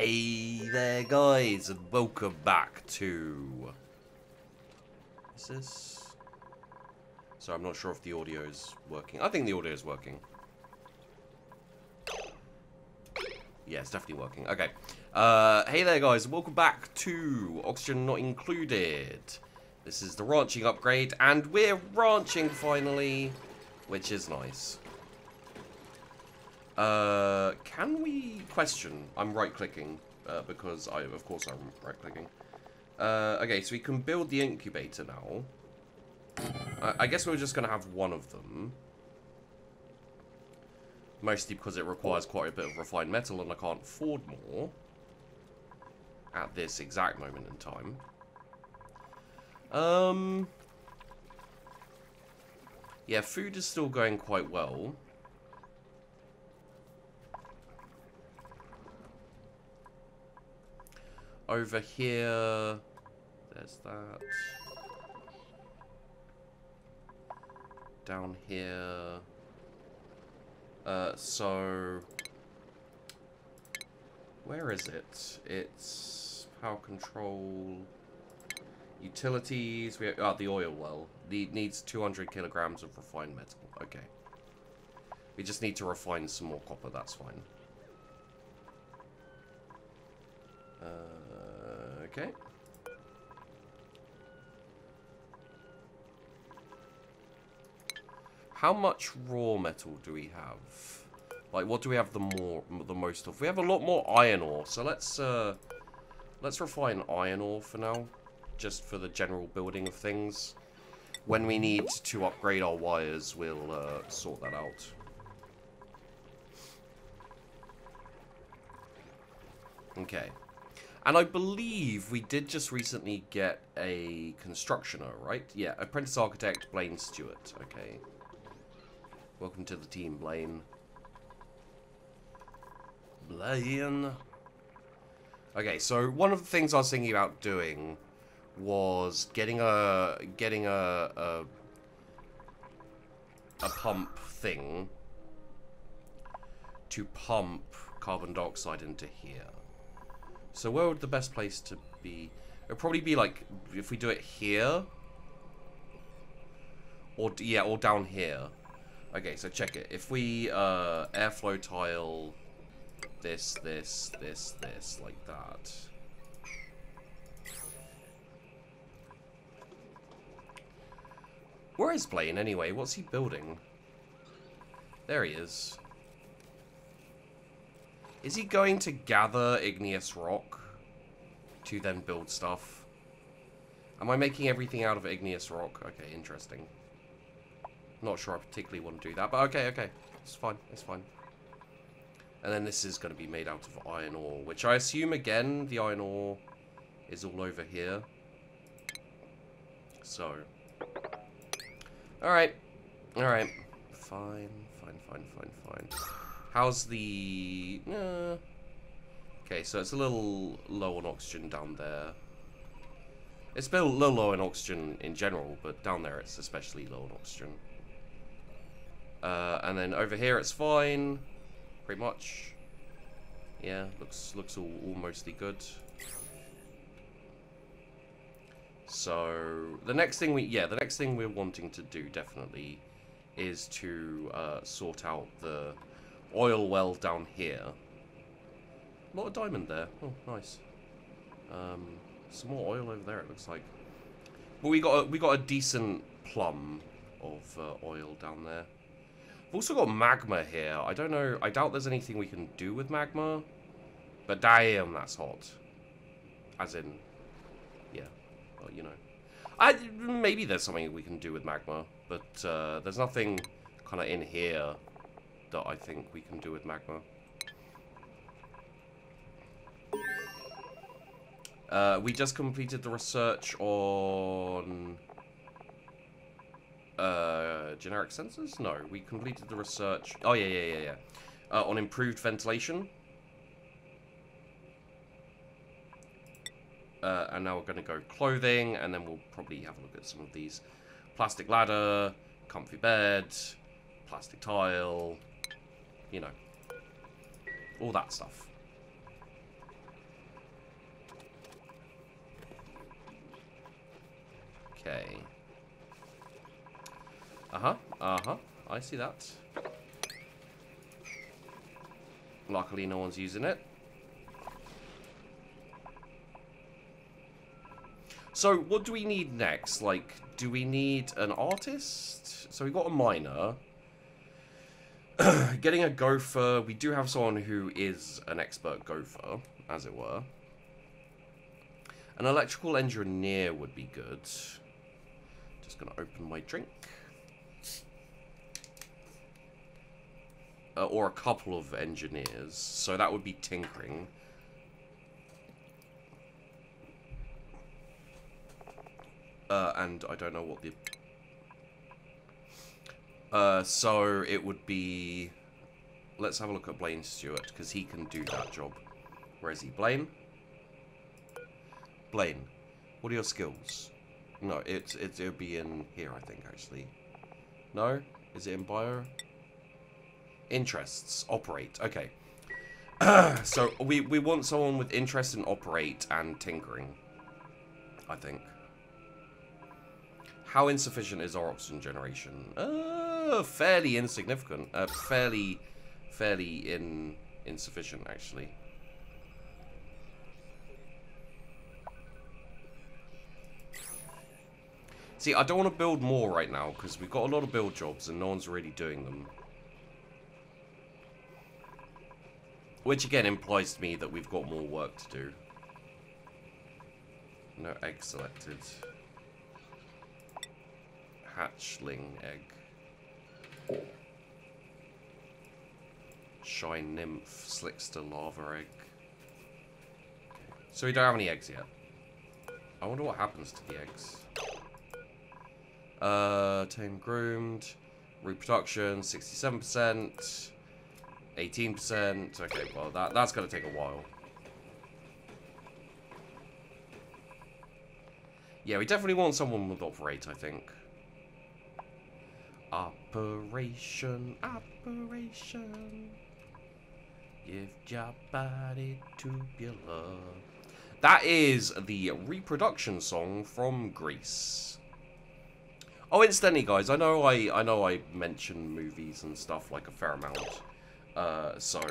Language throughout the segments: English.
Hey there guys, and welcome back to... Is this... So I'm not sure if the audio is working. I think the audio is working. Yeah, it's definitely working. Okay. Hey there guys, and welcome back to Oxygen Not Included. This is the ranching upgrade, and we're ranching finally, which is nice. Can we question? I'm right-clicking, because of course I'm right-clicking. Okay, so we can build the incubator now. I guess we're just going to have one of them. Mostly because it requires quite a bit of refined metal, and I can't afford more at this exact moment in time. Yeah, food is still going quite well. Over here, there's that. Down here. So, where is it? It's power control, utilities. The oil well. Needs 200 kilograms of refined metal. Okay. We just need to refine some more copper. That's fine. Okay. How much raw metal do we have? Like, what do we have the most of? We have a lot more iron ore, so let's refine iron ore for now, just for the general building of things. When we need to upgrade our wires, we'll sort that out. Okay. And I believe we did just recently get a constructioner, right? Yeah, apprentice architect, Blaine Stewart. Okay. Welcome to the team, Blaine. Blaine. Okay, so one of the things I was thinking about doing was getting a pump thing to pump carbon dioxide into here. So where would the best place to be? It would probably be like if we do it here, or yeah, or down here. Okay, so check it. If we airflow tile this, like that. Where is Blaine anyway? What's he building? There he is. Is he going to gather igneous rock to then build stuff? Am I making everything out of igneous rock? Okay, interesting. Not sure I particularly want to do that, but okay. It's fine, it's fine. And then this is going to be made out of iron ore, which I assume, again, the iron ore is all over here. So. Alright. Fine. How's the... Okay, so it's a little low on oxygen down there. It's a little low on oxygen in general, but down there it's especially low on oxygen. And then over here it's fine, pretty much. Yeah, looks all mostly good. So the next thing we're wanting to do definitely is to sort out the oil well down here. A lot of diamond there. Oh, nice. Some more oil over there, it looks like. But we got a decent plum of oil down there. We've also got magma here. I don't know. I doubt there's anything we can do with magma. But damn, that's hot. As in, yeah. Well, you know. Maybe there's something we can do with magma. But there's nothing kind of in here that I think we can do with magma. We just completed the research on... generic sensors? No, we completed the research... Oh, yeah. On improved ventilation. And now we're going to go clothing, and then we'll probably have a look at some of these. Plastic ladder, comfy bed, plastic tile, you know, all that stuff. Okay. Uh-huh. Uh-huh. I see that. Luckily, no one's using it. So, what do we need next? Like, do we need an artist? So, we got a miner. Getting a gopher. We do have someone who is an expert gopher, as it were. An electrical engineer would be good. Just gonna open my drink. Or a couple of engineers. So that would be tinkering. And I don't know what the... so it would be... Let's have a look at Blaine Stewart, because he can do that job. Where is he? Blaine? Blaine, what are your skills? No, it would be in here, I think, actually. No? Is it in bio? Interests. Operate. Okay. So, we want someone with interest in operate and tinkering. I think. How insufficient is our oxygen generation? Fairly insignificant. Fairly insufficient, actually. See, I don't want to build more right now, because we've got a lot of build jobs and no one's really doing them. Which, again, implies to me that we've got more work to do. No egg selected. Hatchling egg. Shine nymph, slickster lava egg. So we don't have any eggs yet. I wonder what happens to the eggs. Tame groomed. Reproduction, 67%. 18%. Okay, well, that's going to take a while. Yeah, we definitely want someone with operate, I think. Operation. Give your body tubular. That is the reproduction song from Greece. Oh, incidentally, guys, I know I mention movies and stuff like a fair amount. So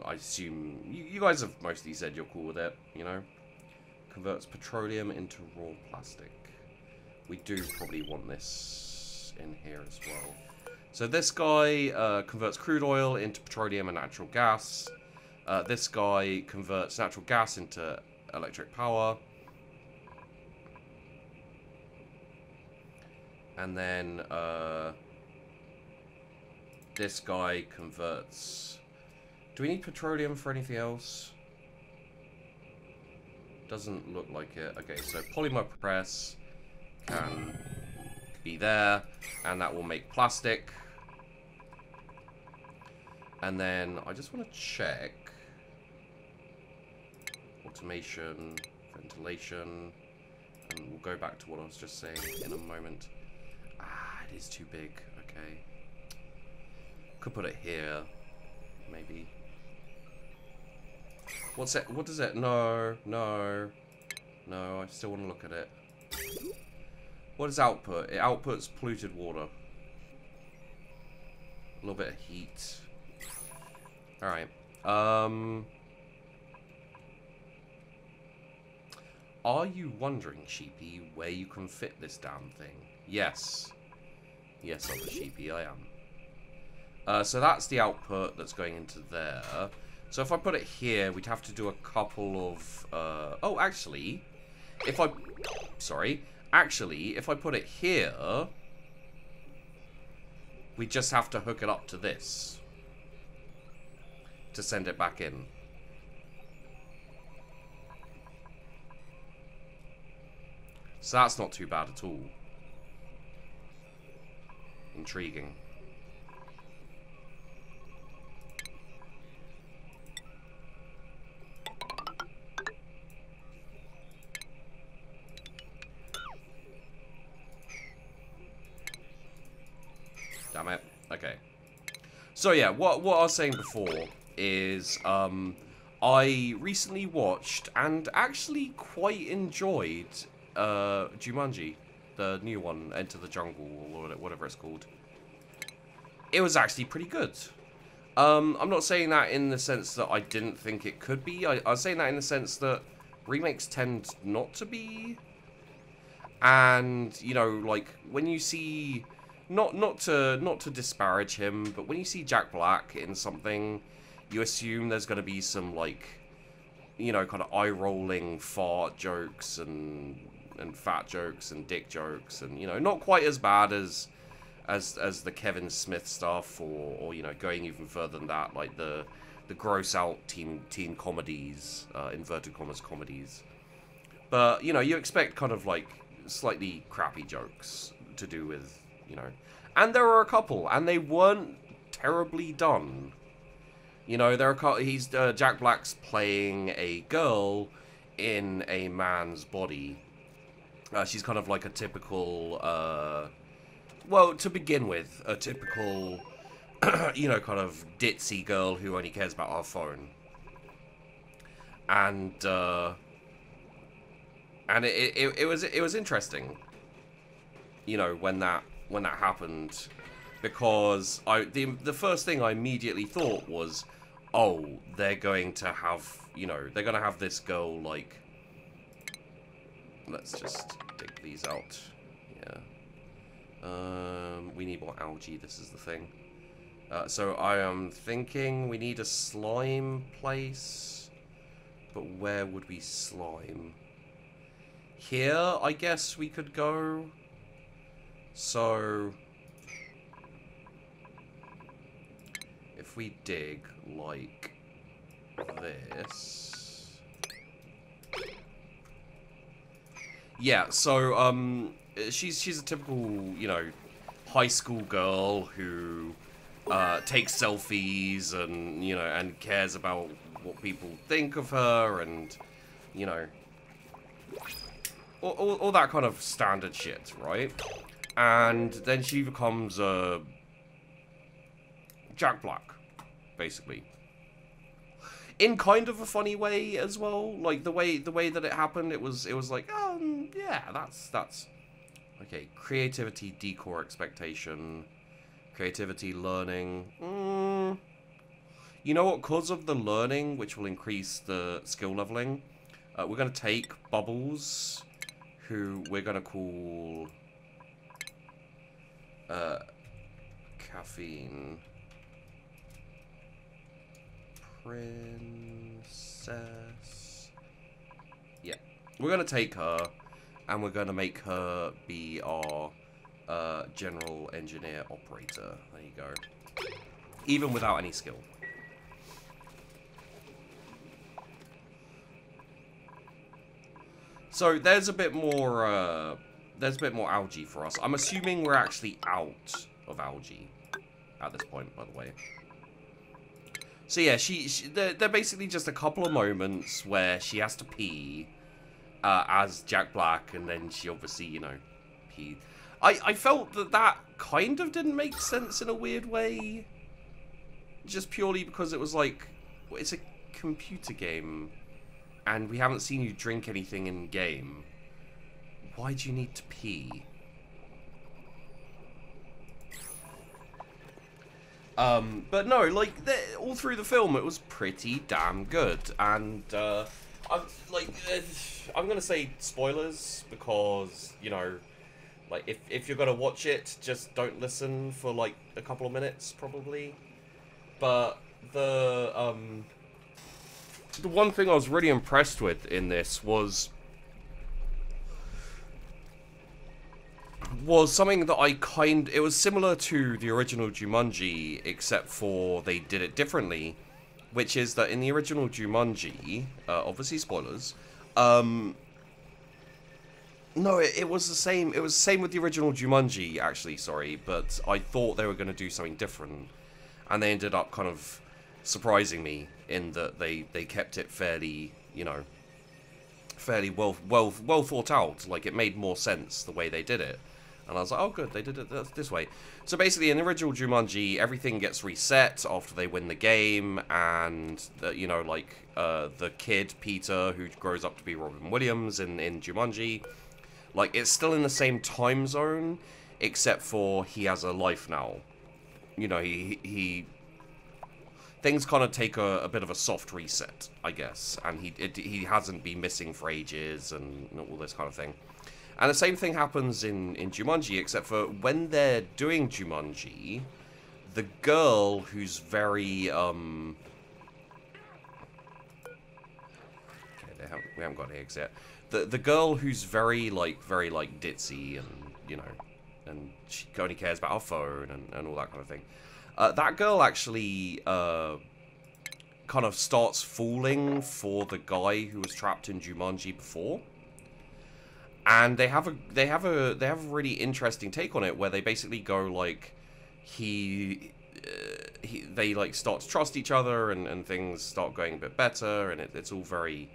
I assume you guys have mostly said you're cool with it, you know. Converts petroleum into raw plastic. We do probably want this in here as well. So this guy converts crude oil into petroleum and natural gas. This guy converts natural gas into electric power. And then this guy converts... Do we need petroleum for anything else? Doesn't look like it. Okay, so polymer press can be there. And that will make plastic. And then I just want to check. Automation, ventilation. And we'll go back to what I was just saying in a moment. Ah, it is too big. Okay. Could put it here. Maybe. What's it? What is it? No. No. No, I still want to look at it. What is output? It outputs polluted water. A little bit of heat. Alright. Are you wondering, Sheepy, where you can fit this damn thing? Yes. Yes, other Sheepy, I am. So that's the output that's going into there. So if I put it here, we'd have to do a couple of... oh, actually, if I... Sorry. Actually, if I put it here, we just have to hook it up to this to send it back in. So that's not too bad at all. Intriguing. Damn it. Okay. So yeah, what I was saying before is I recently watched and actually quite enjoyed Jumanji. the new one, Enter the Jungle, or whatever it's called. It was actually pretty good. I'm not saying that in the sense that I didn't think it could be. I was saying that in the sense that remakes tend not to be. And, you know, like, when you see... Not to disparage him, but when you see Jack Black in something, you assume there's going to be some, like, you know, kind of eye-rolling fart jokes and fat jokes and dick jokes, and, you know, not quite as bad as the Kevin Smith stuff, or you know, going even further than that, like the gross out teen comedies, inverted commas comedies. But, you know, you expect kind of like slightly crappy jokes to do with, you know, and there are a couple, and they weren't terribly done. You know, there are Jack Black's playing a girl in a man's body. She's kind of like a typical, well, to begin with, a typical, you know, kind of ditzy girl who only cares about her phone. And it was interesting, you know, when that happened, because the first thing I immediately thought was, oh, they're going to have, you know, they're gonna have this girl, like, let's just dig these out. Yeah. We need more algae, this is the thing. So I am thinking we need a slime place, but where would we slime? Here, I guess we could go. So if we dig like this. Yeah, so she's a typical, you know, high school girl who takes selfies and, you know, and cares about what people think of her, and, you know, all that kind of standard shit, right? And then she becomes Jack Black, basically, in kind of a funny way as well. Like the way that it happened, it was like, yeah, that's okay. Creativity, decor, expectation, creativity, learning. You know what? Because of the learning, which will increase the skill leveling, we're gonna take Bubbles, who we're gonna call Caffeine Princess. Yeah, we're gonna take her, and we're gonna make her be our general engineer operator. There you go. Even without any skill. So there's a bit more algae for us. I'm assuming we're actually out of algae at this point, by the way. So yeah, they're basically just a couple of moments where she has to pee as Jack Black, and then she obviously, you know, pee. I felt that kind of didn't make sense in a weird way, just purely because it was like, it's a computer game, and we haven't seen you drink anything in game. Why do you need to pee? But no, like, all through the film, it was pretty damn good. And, I'm gonna say spoilers, because, you know, like, if you're gonna watch it, just don't listen for, like, a couple of minutes, probably. But the one thing I was really impressed with in this was something that it was similar to the original Jumanji, except for they did it differently, which is that in the original Jumanji, obviously spoilers, no, it was the same, it was the same with the original Jumanji, actually, sorry, but I thought they were going to do something different, and they ended up kind of surprising me in that they kept it fairly, you know, fairly well thought out. Like, it made more sense the way they did it. And I was like, oh good, they did it this way. So basically, in the original Jumanji, everything gets reset after they win the game, and, you know, like, the kid, Peter, who grows up to be Robin Williams in Jumanji, Like, it's still in the same time zone, except for he has a life now. You know, things kind of take a bit of a soft reset, I guess. And he hasn't been missing for ages and all this kind of thing. And the same thing happens in Jumanji, except for when they're doing Jumanji, the girl who's very, okay, we haven't got any eggs yet. The girl who's very ditzy and, you know, and she only cares about her phone and all that kind of thing. That girl actually kind of starts falling for the guy who was trapped in Jumanji before, and they have a really interesting take on it where they basically go like they like start to trust each other and things start going a bit better, and it's all very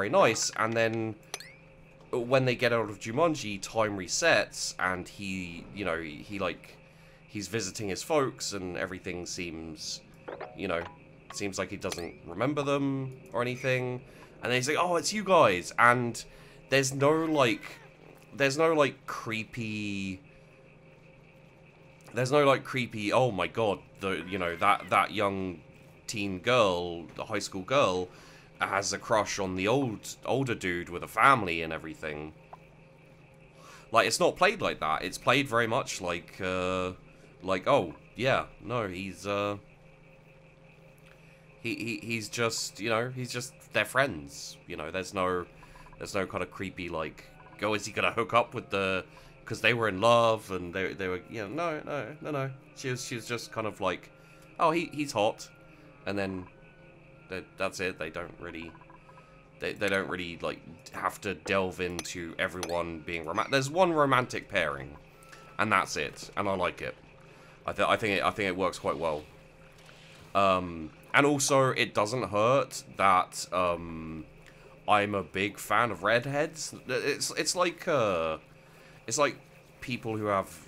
nice, and then when they get out of Jumanji, time resets, and he's visiting his folks, and everything seems, you know, seems like he doesn't remember them or anything. And then he's like, "Oh, it's you guys," and there's no creepy. Oh my god, that young teen girl, the high school girl, has a crush on the older dude with a family and everything. Like, it's not played like that. It's played very much like, oh yeah, no, he's just, you know, he's just, they're friends. You know, there's no kind of creepy like, oh, is he gonna hook up with the, because they were in love and they were, you know, no. She was just kind of like, oh, he's hot, and then that's it. They don't really like have to delve into everyone being romantic. There's one romantic pairing, and that's it. And I like it. I think it works quite well. And also it doesn't hurt that I'm a big fan of redheads. It's like people who have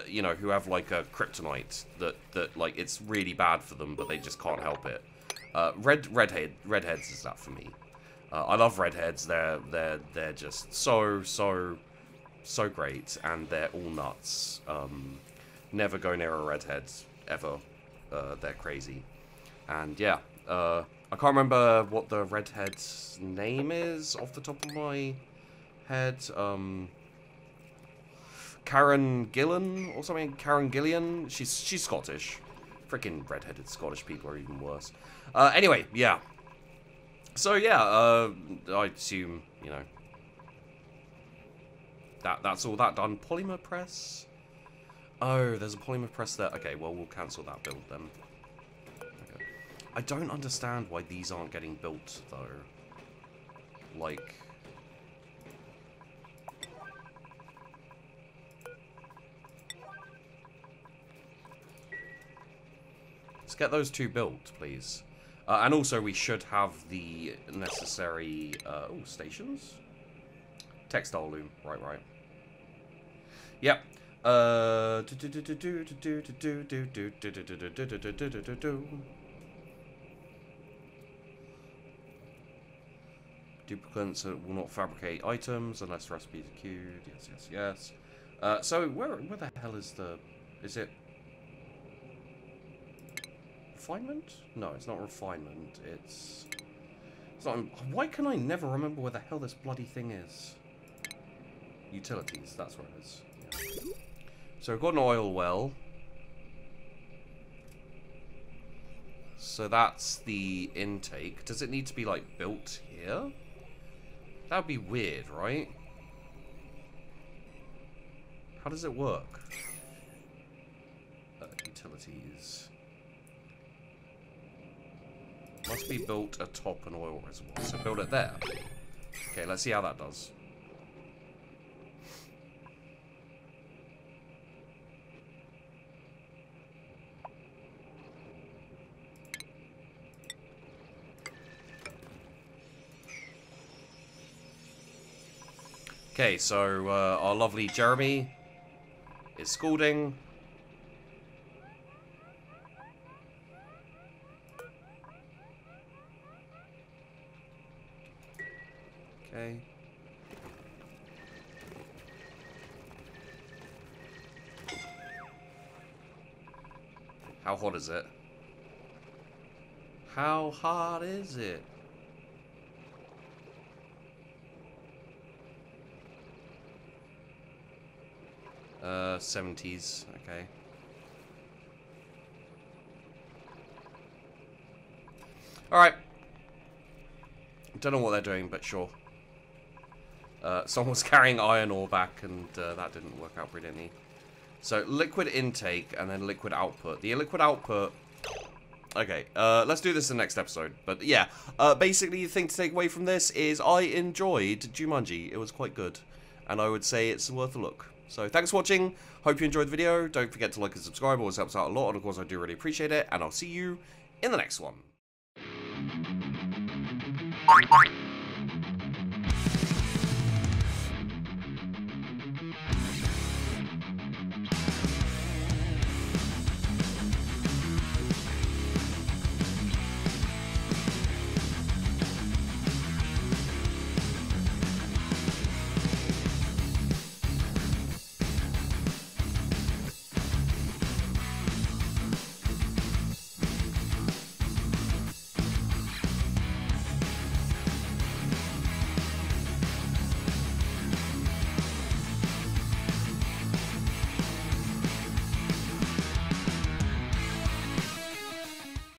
you know, who have like a kryptonite that like it's really bad for them, but they just can't help it. Redheads is that for me. I love redheads. They're just so great, and they're all nuts. Never go near a redhead ever. They're crazy. And yeah, I can't remember what the redhead's name is off the top of my head. Karen Gillan or something. Karen Gillian. She's Scottish. Freaking redheaded Scottish people are even worse. Anyway, yeah. So yeah, I assume, you know, that's all that done. Polymer press. Oh, there's a polymer press there. Okay, well, we'll cancel that build then. Okay. I don't understand why these aren't getting built though. Like, let's get those two built, please. And also, we should have the necessary stations. Textile loom, right. Yep. Duplicants will not fabricate items unless recipes are queued. Yes. So where the hell is the? Is it? Refinement? No, it's not refinement. It's not. Why can I never remember where the hell this bloody thing is? Utilities. That's where it is. Yeah. So we've got an oil well. So that's the intake. Does it need to be like built here? That would be weird, right? How does it work? Utilities. Must be built atop an oil reservoir. So build it there. Okay, let's see how that does. Okay, so our lovely Jeremy is scalding. Okay. How hot is it? How hot is it? Uh, 70s. Okay. Alright. Don't know what they're doing, but sure. Someone was carrying iron ore back, and that didn't work out brilliantly. So, liquid intake, and then liquid output. The liquid output... Okay, let's do this in the next episode. But, yeah. Basically, the thing to take away from this is I enjoyed Jumanji. It was quite good. And I would say it's worth a look. So, thanks for watching. Hope you enjoyed the video. Don't forget to like and subscribe. It always helps out a lot. And, of course, I do really appreciate it. And I'll see you in the next one.